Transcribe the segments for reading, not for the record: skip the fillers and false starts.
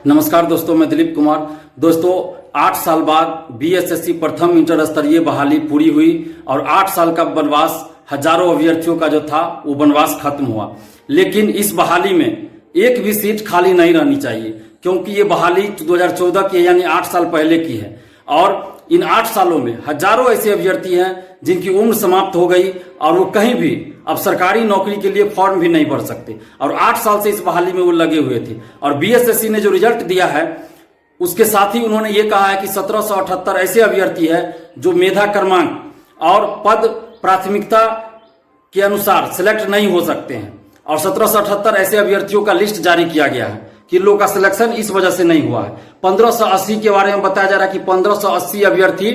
नमस्कार दोस्तों, मैं दिलीप कुमार। दोस्तों 8 साल बाद बीएसएससी प्रथम इंटर स्तरीय बहाली पूरी हुई और 8 साल का वनवास हजारों अभ्यर्थियों का जो था वो वनवास खत्म हुआ। लेकिन इस बहाली में एक भी सीट खाली नहीं रहनी चाहिए, क्योंकि ये बहाली 2014 की यानी 8 साल पहले की है और इन 8 सालों में हजारों ऐसे अभ्यर्थी हैं जिनकी उम्र समाप्त हो गई और वो कहीं भी अब सरकारी नौकरी के लिए फॉर्म भी नहीं भर सकते और 8 साल से इस बहाली में वो लगे हुए थे। और बीएसएससी ने जो रिजल्ट दिया है उसके साथ ही उन्होंने ये कहा है कि 1778 ऐसे अभ्यर्थी है जो मेधा क्रमांक और पद प्राथमिकता के अनुसार सिलेक्ट नहीं हो सकते हैं और 1778 ऐसे अभ्यर्थियों का लिस्ट जारी किया गया है कि लोग का सिलेक्शन इस वजह से नहीं हुआ है। 1580 के बारे में बताया जा रहा है कि 1580 अभ्यर्थी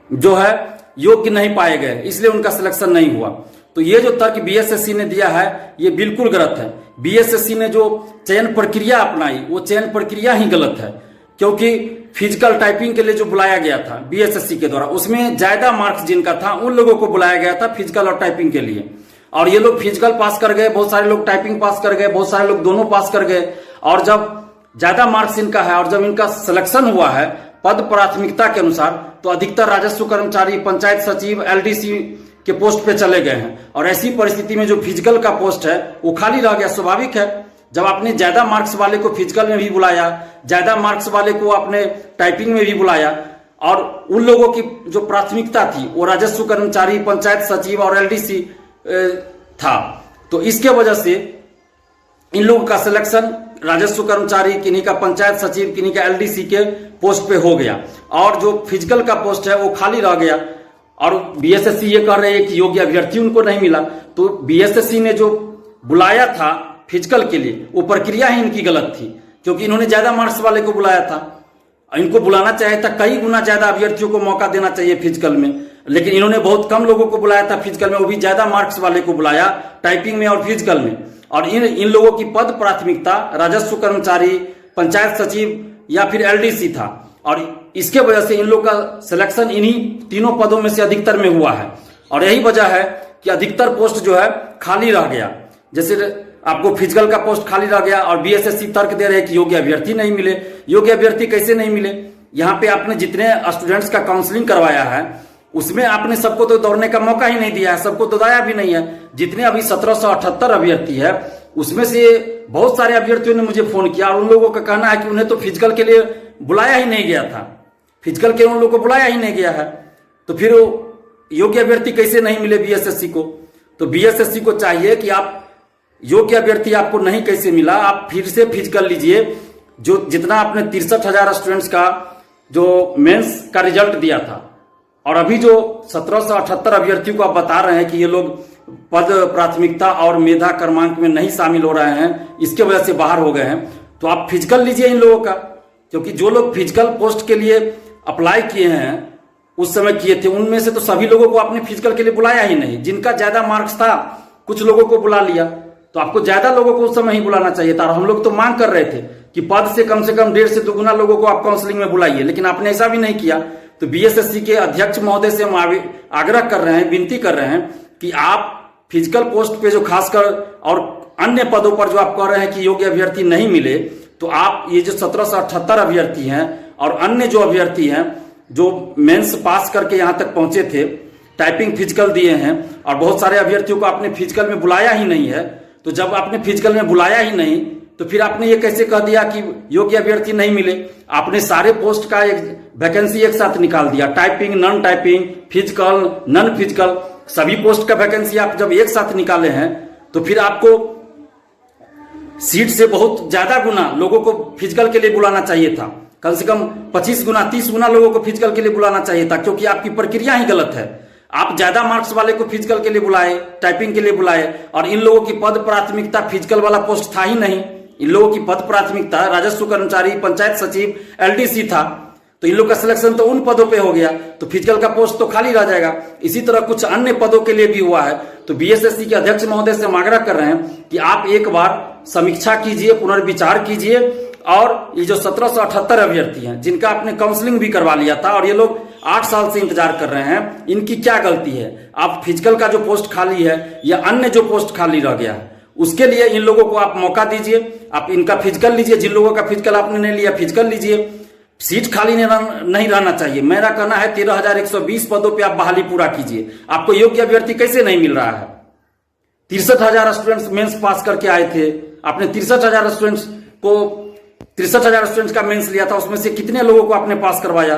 जो है योग्य नहीं पाए गए, इसलिए उनका सिलेक्शन नहीं हुआ। तो ये जो तर्क बीएसएससी ने दिया है ये बिल्कुल गलत है। बीएसएससी ने जो चयन प्रक्रिया अपनाई वो चयन प्रक्रिया ही गलत है, क्योंकि फिजिकल टाइपिंग के लिए जो बुलाया गया था बीएसएससी के द्वारा उसमें ज्यादा मार्क्स जिनका था उन लोगों को बुलाया गया था फिजिकल और टाइपिंग के लिए, और ये लोग फिजिकल पास कर गए, बहुत सारे लोग टाइपिंग पास कर गए, बहुत सारे लोग दोनों पास कर गए। और जब ज्यादा मार्क्स इनका है और जब इनका सिलेक्शन हुआ है पद प्राथमिकता के अनुसार तो अधिकतर राजस्व कर्मचारी, पंचायत सचिव, एलडीसी के पोस्ट पे चले गए हैं। और ऐसी परिस्थिति में जो फिजिकल का पोस्ट है वो खाली रह गया। स्वाभाविक है, जब आपने ज्यादा मार्क्स वाले को फिजिकल में भी बुलाया, ज्यादा मार्क्स वाले को आपने टाइपिंग में भी बुलाया और उन लोगों की जो प्राथमिकता थी वो राजस्व कर्मचारी, पंचायत सचिव और एलडीसी था, तो इसके वजह से इन लोगों का सिलेक्शन राजस्व कर्मचारी, किन्हीं का पंचायत सचिव, किन्हीं का एलडीसी के पोस्ट पे हो गया और जो फिजिकल का पोस्ट है वो खाली रह गया। और बीएसएससी ये कह रहे हैं कि योग्य अभ्यर्थी उनको नहीं मिला। तो बीएसएससी ने जो बुलाया था फिजिकल के लिए वो प्रक्रिया ही इनकी गलत थी, क्योंकि इन्होंने ज्यादा मार्क्स वाले को बुलाया था। इनको बुलाना चाहिए था, कई गुना ज्यादा अभ्यर्थियों को मौका देना चाहिए फिजिकल में, लेकिन इन्होंने बहुत कम लोगों को बुलाया था फिजिकल में, वो भी ज्यादा मार्क्स वाले को बुलाया टाइपिंग में और फिजिकल में। और इन लोगों की पद प्राथमिकता राजस्व कर्मचारी, पंचायत सचिव या फिर एलडीसी था और इसके वजह से इन लोगों का सिलेक्शन इन्हीं तीनों पदों में से अधिकतर में हुआ है। और यही वजह है कि अधिकतर पोस्ट जो है खाली रह गया। जैसे आपको फिजिकल का पोस्ट खाली रह गया और बीएसएससी तर्क दे रहे हैं कि योग्य अभ्यर्थी नहीं मिले। योग्य अभ्यर्थी कैसे नहीं मिले? यहाँ पे आपने जितने स्टूडेंट्स का काउंसलिंग करवाया है उसमें आपने सबको तो दौड़ने का मौका ही नहीं दिया है, सबको तो दौड़ाया भी नहीं है। जितने अभी 1778 अभ्यर्थी है उसमें से बहुत सारे अभ्यर्थियों ने मुझे फोन किया और उन लोगों का कहना है कि उन्हें तो फिजिकल के लिए बुलाया ही नहीं गया था, फिजिकल के उन लोगों को बुलाया ही नहीं गया है। तो फिर योग्य अभ्यर्थी कैसे नहीं मिले बीएसएससी को? तो बीएसएससी को चाहिए कि आप योग्य अभ्यर्थी आपको नहीं कैसे मिला, आप फिर से फिजिकल लीजिए। जो जितना आपने 63,000 स्टूडेंट्स का जो मेंस का रिजल्ट दिया था और अभी जो 1778 अभ्यर्थियों को आप बता रहे हैं कि ये लोग पद प्राथमिकता और मेधा क्रमांक में नहीं शामिल हो रहे हैं, इसके वजह से बाहर हो गए हैं, तो आप फिजिकल लीजिए इन लोगों का। क्योंकि जो लोग फिजिकल पोस्ट के लिए अप्लाई किए हैं उस समय किए थे उनमें से तो सभी लोगों को आपने फिजिकल के लिए बुलाया ही नहीं। जिनका ज्यादा मार्क्स था कुछ लोगों को बुला लिया, तो आपको ज्यादा लोगों को उस समय ही बुलाना चाहिए था। और हम लोग तो मांग कर रहे थे कि पद से कम 1.5 से 2 गुना लोगों को आप काउंसलिंग में बुलाइए, लेकिन आपने ऐसा भी नहीं किया। तो बीएसएससी के अध्यक्ष महोदय से हम आग्रह कर रहे हैं, विनती कर रहे हैं कि आप फिजिकल पोस्ट पे जो खासकर और अन्य पदों पर जो आप कह रहे हैं कि योग्य अभ्यर्थी नहीं मिले, तो आप ये जो 1778 अभ्यर्थी हैं और अन्य जो अभ्यर्थी हैं जो मेंस पास करके यहां तक पहुंचे थे, टाइपिंग फिजिकल दिए हैं और बहुत सारे अभ्यर्थियों को आपने फिजिकल में बुलाया ही नहीं है। तो जब आपने फिजिकल में बुलाया ही नहीं तो फिर आपने ये कैसे कह दिया कि योग्य अभ्यर्थी नहीं मिले? आपने सारे पोस्ट का एक वैकेंसी एक साथ निकाल दिया, typing, non typing, physical, non physical, सभी पोस्ट का वैकेंसी आप जब एक साथ निकाले हैं तो फिर आपको सीट से बहुत ज्यादा गुना लोगों को फिजिकल के लिए बुलाना चाहिए था। कम से कम 25 गुना 30 गुना लोगों को फिजिकल के लिए बुलाना चाहिए था, क्योंकि आपकी प्रक्रिया ही गलत है। आप ज्यादा मार्क्स वाले को फिजिकल के लिए बुलाए, टाइपिंग के लिए बुलाए और इन लोगों की पद प्राथमिकता फिजिकल वाला पोस्ट था ही नहीं। इन लोगों की पद प्राथमिकता राजस्व कर्मचारी, पंचायत सचिव, एलडीसी था, तो इन लोग का सिलेक्शन तो उन पदों पे हो गया, तो फिजिकल का पोस्ट तो खाली रह जाएगा। इसी तरह कुछ अन्य पदों के लिए भी हुआ है। तो बीएसएससी के अध्यक्ष महोदय से हम आग्रह कर रहे हैं कि आप एक बार समीक्षा कीजिए, पुनर्विचार कीजिए और ये जो 1778 अभ्यर्थी हैं जिनका आपने काउंसलिंग भी करवा लिया था और ये लोग 8 साल से इंतजार कर रहे हैं, इनकी क्या गलती है? आप फिजिकल का जो पोस्ट खाली है या अन्य जो पोस्ट खाली रह गया है उसके लिए इन लोगों को आप मौका दीजिए, आप इनका फिजिकल लीजिए, जिन लोगों का फिजिकल आपने नहीं लिया फिजिकल लीजिए। सीट खाली नहीं रहना चाहिए। मेरा कहना है 13,120 पदों पे आप बहाली पूरा कीजिए। आपको योग्य अभ्यर्थी कैसे नहीं मिल रहा है? 63,000 स्टूडेंट्स मेंस पास करके आए थे, आपने 63,000 स्टूडेंट्स का मेंस लिया था, उसमें से कितने लोगों को आपने पास करवाया?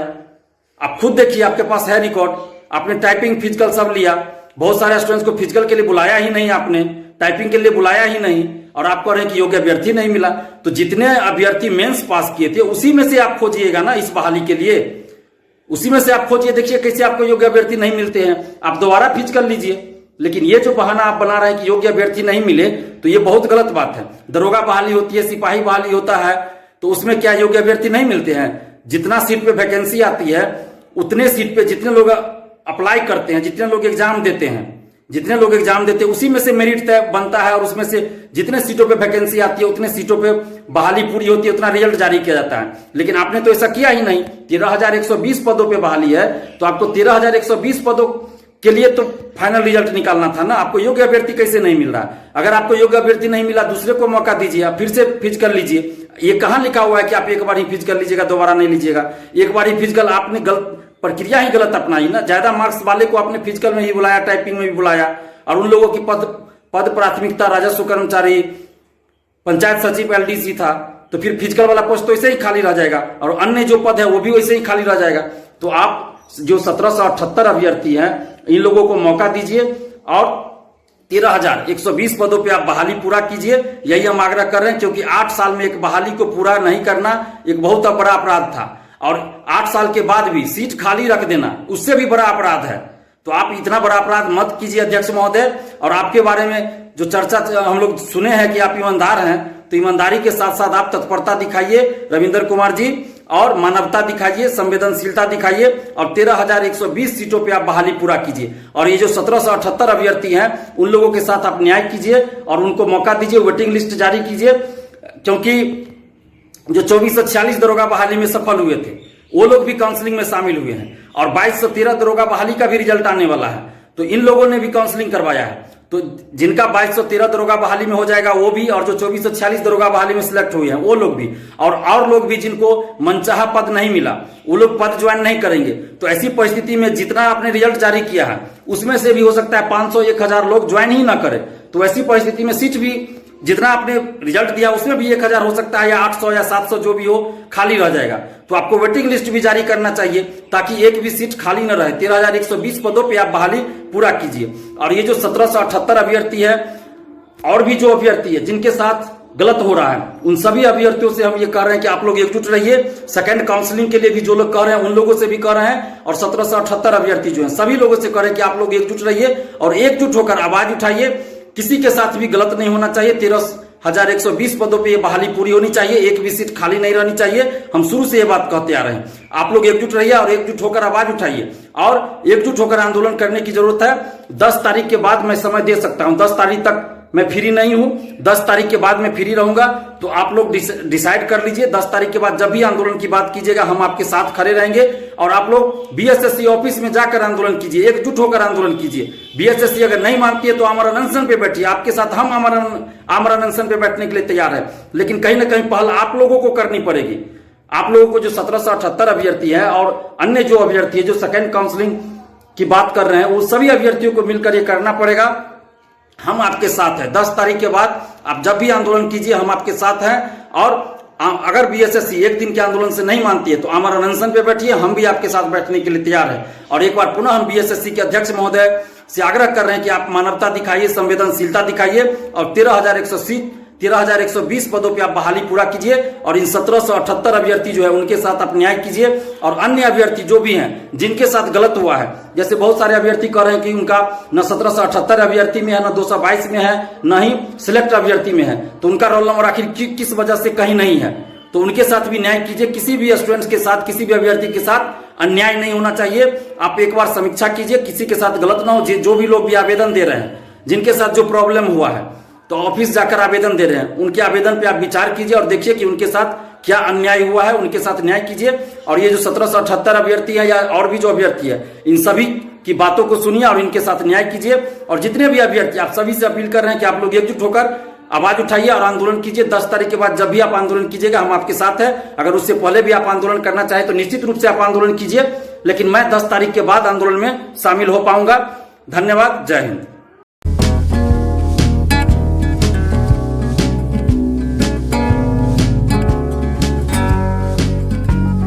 आप खुद देखिए, आपके पास है रिकॉर्ड। आपने टाइपिंग फिजिकल सब लिया, बहुत सारे स्टूडेंट्स को फिजिकल के लिए बुलाया ही नहीं, आपने टाइपिंग के लिए बुलाया ही नहीं, और आप कह रहे हैं कि योग्य अभ्यर्थी नहीं मिला। तो जितने अभ्यर्थी मेंस पास किए थे उसी में से आप खोजिएगा ना इस बहाली के लिए, उसी में से आप खोजिए, देखिए कैसे आपको योग्य अभ्यर्थी नहीं मिलते हैं। आप दोबारा फिजिकल लीजिए। लेकिन ये जो बहाना आप बना रहे हैं कि योग्य अभ्यर्थी नहीं मिले, तो ये बहुत गलत बात है। दरोगा बहाली होती है, सिपाही बहाली होता है, तो उसमें क्या योग्य अभ्यर्थी नहीं मिलते हैं? जितना सीट पे वैकेंसी आती है उतने सीट पे जितने लोग अप्लाई करते हैं, जितने लोग एग्जाम देते हैं, उसी में से मेरिट तय बनता है, और उसमें से जितने सीटों पे वैकेंसी आती है उतने सीटों पे बहाली पूरी होती है, उतना रिजल्ट जारी किया जाता है। लेकिन आपने तो ऐसा किया ही नहीं। 13,120 पदों पे बहाली है, तो आपको 13,120 पदों के लिए तो फाइनल रिजल्ट निकालना था ना। आपको योग्य अभ्यर्थी कैसे नहीं मिल रहा? अगर आपको योग्य अभ्यर्थी नहीं मिला, दूसरे को मौका दीजिए, आप फिर से फिजिकल लीजिए। ये कहां लिखा हुआ है कि आप एक बार ही फिजिकल लीजिएगा, दोबारा नहीं लीजिएगा? एक बार ही फिजिकल, आपने गलत प्रक्रिया ही गलत अपनाई ना। ज्यादा मार्क्स वाले को आपने फिजिकल में ही बुलाया, टाइपिंग में भी बुलाया, और उन लोगों की पद प्राथमिकता राजस्व कर्मचारी, पंचायत सचिव, एलडीसी था, तो फिर फिजिकल वाला पोस्ट तो ऐसे ही खाली रह जाएगा, और अन्य जो पद है वो भी वैसे ही खाली रह जाएगा। तो आप जो 1778 अभ्यर्थी हैं, इन लोगों को मौका दीजिए और 13,120 पदों पे आप बहाली पूरा कीजिए। यही हम आग्रह कर रहे हैं, क्योंकि 8 साल में एक बहाली को पूरा नहीं करना एक बहुत बड़ा अपराध था, और 8 साल के बाद भी सीट खाली रख देना उससे भी बड़ा अपराध है। तो आप इतना बड़ा अपराध मत कीजिए अध्यक्ष महोदय। और आपके बारे में जो चर्चा हम लोग सुने हैं कि आप ईमानदार हैं, तो ईमानदारी के साथ साथ आप तत्परता दिखाइए रविंदर कुमार जी, और मानवता दिखाइए, संवेदनशीलता दिखाइए, और 13,120 सीटों पे आप बहाली पूरा कीजिए। और ये जो 1778 अभ्यर्थी हैं उन लोगों के साथ आप न्याय कीजिए और उनको मौका दीजिए, वेटिंग लिस्ट जारी कीजिए। क्योंकि जो 2446 दरोगा बहाली में सफल हुए थे वो लोग भी काउंसलिंग में शामिल हुए हैं, और 2213 दरोगा बहाली का भी रिजल्ट आने वाला है, तो इन लोगों ने भी काउंसलिंग करवाया है। तो जिनका 2213 दरोगा बहाली में हो जाएगा वो भी, और जो 2446 दरोगा बहाली में सिलेक्ट हुए हैं वो लोग भी, और लोग भी जिनको मनचाहा पद नहीं मिला वो लोग पद ज्वाइन नहीं करेंगे। तो ऐसी परिस्थिति में जितना आपने रिजल्ट जारी किया है उसमें से भी हो सकता है 500 1000 लोग ज्वाइन ही ना करें। तो ऐसी परिस्थिति में सीट भी जितना आपने रिजल्ट दिया उसमें भी 1000 हो सकता है, या 800 या 700 जो भी हो खाली रह जाएगा। तो आपको वेटिंग लिस्ट भी जारी करना चाहिए ताकि एक भी सीट खाली न रहे। 13,120 पदों पे आप बहाली पूरा कीजिए। और ये जो 1778 अभ्यर्थी है, और भी जो अभ्यर्थी है जिनके साथ गलत हो रहा है, उन सभी अभ्यर्थियों से हम ये कह रहे हैं कि आप लोग एकजुट रहिए। सेकंड काउंसलिंग के लिए भी जो लोग कह रहे हैं उन लोगों से भी कह रहे हैं, और 1778 अभ्यर्थी जो है सभी लोगों से कह रहे हैं कि आप लोग एकजुट रहिए और एकजुट होकर आवाज उठाइए। किसी के साथ भी गलत नहीं होना चाहिए। 13,120 पदों पे ये बहाली पूरी होनी चाहिए, एक भी सीट खाली नहीं रहनी चाहिए। हम शुरू से ये बात कहते आ रहे हैं। आप लोग एकजुट रहिए और एकजुट होकर आवाज उठाइए, और एकजुट होकर आंदोलन करने की जरूरत है। 10 तारीख के बाद मैं समय दे सकता हूं, 10 तारीख तक मैं फ्री नहीं हूं, 10 तारीख के बाद मैं फ्री रहूंगा। तो आप लोग डिसाइड कर लीजिए, 10 तारीख के बाद जब भी आंदोलन की बात कीजिएगा हम आपके साथ खड़े रहेंगे। और आप लोग बीएसएससी ऑफिस में जाकर आंदोलन कीजिए, एकजुट होकर आंदोलन कीजिए। बीएसएससी अगर नहीं मानती है तो आमरण अनशन पे बैठिए, आपके साथ हम आमरण अनशन पे बैठने के लिए तैयार है। लेकिन कहीं ना कहीं पहल आप लोगों को करनी पड़ेगी। आप लोगों को जो 1778 अभ्यर्थी है और अन्य जो अभ्यर्थी है जो सेकेंड काउंसलिंग की बात कर रहे हैं, वो सभी अभ्यर्थियों को मिलकर ये करना पड़ेगा। हम आपके साथ हैं। 10 तारीख के बाद आप जब भी आंदोलन कीजिए हम आपके साथ हैं। और अगर बीएसएससी एक दिन के आंदोलन से नहीं मानती है तो आमरण अनशन पे बैठिए, हम भी आपके साथ बैठने के लिए तैयार हैं। और एक बार पुनः हम बीएसएससी के अध्यक्ष महोदय से आग्रह कर रहे हैं कि आप मानवता दिखाइए, संवेदनशीलता दिखाइए, और 13,120 पदों पे आप बहाली पूरा कीजिए। और इन 1778 अभ्यर्थी जो है उनके साथ आप न्याय कीजिए। और अन्य अभ्यर्थी जो भी हैं जिनके साथ गलत हुआ है, जैसे बहुत सारे अभ्यर्थी कह रहे हैं कि उनका न 1778 अभ्यर्थी में है, न 222 में है, न ही सिलेक्ट अभ्यर्थी में है, तो उनका रोल नंबर आखिर किस वजह से कहीं नहीं है, तो उनके साथ भी न्याय कीजिए। किसी भी स्टूडेंट्स के साथ, किसी भी अभ्यर्थी के साथ अन्याय नहीं होना चाहिए। आप एक बार समीक्षा कीजिए, किसी के साथ गलत ना हो। जो भी लोग भी आवेदन दे रहे हैं, जिनके साथ जो प्रॉब्लम हुआ है, तो ऑफिस जाकर आवेदन दे रहे हैं, उनके आवेदन पे आप विचार कीजिए और देखिए कि उनके साथ क्या अन्याय हुआ है, उनके साथ न्याय कीजिए। और ये जो 1778 अभ्यर्थी है या और भी जो अभ्यर्थी है, इन सभी की बातों को सुनिए और इनके साथ न्याय कीजिए। और जितने भी अभ्यर्थी, आप सभी से अपील कर रहे हैं कि आप लोग एकजुट होकर आवाज उठाइए और आंदोलन कीजिए। 10 तारीख के बाद जब भी आप आंदोलन कीजिएगा हम आपके साथ हैं। अगर उससे पहले भी आप आंदोलन करना चाहें तो निश्चित रूप से आप आंदोलन कीजिए, लेकिन मैं 10 तारीख के बाद आंदोलन में शामिल हो पाऊंगा। धन्यवाद। जय हिंद।